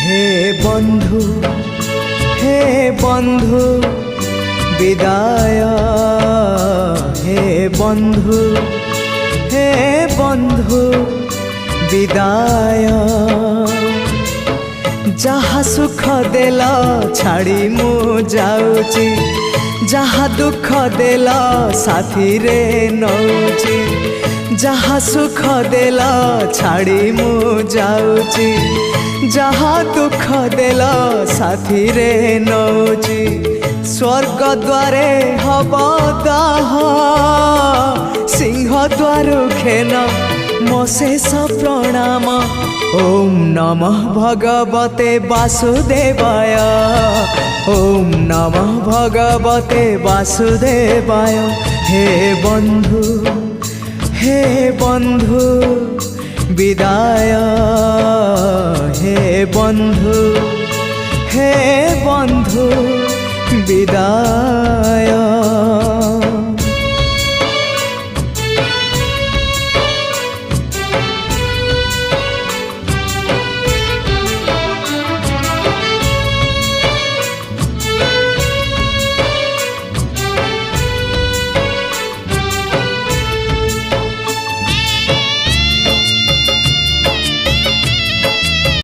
হে বন্ধু হে বন্ধু বিদায়, হে বন্ধু হে বন্ধু বিদায়। যাহা সুখ দেল ছাড়ি মু যাউছি, যাহা দুঃখ দেল সাথীরে নৌছি। যাহা সুখ দেল ছাড়ি মু যাউছি, যাহা দুঃখ দেল সাথীরে নৌছি। স্বর্গ দ্বারে হব দাহ, সিংহ দ্বারু খেন মো শেষ প্রণাম। ওম নমঃ ভগবতে বাসুদেবায়, ওম নমঃ ভগবতে বাসুদেবায়। হে বন্ধু হে বন্ধু বিদায়, হে বন্ধু হে বন্ধু বিদায়।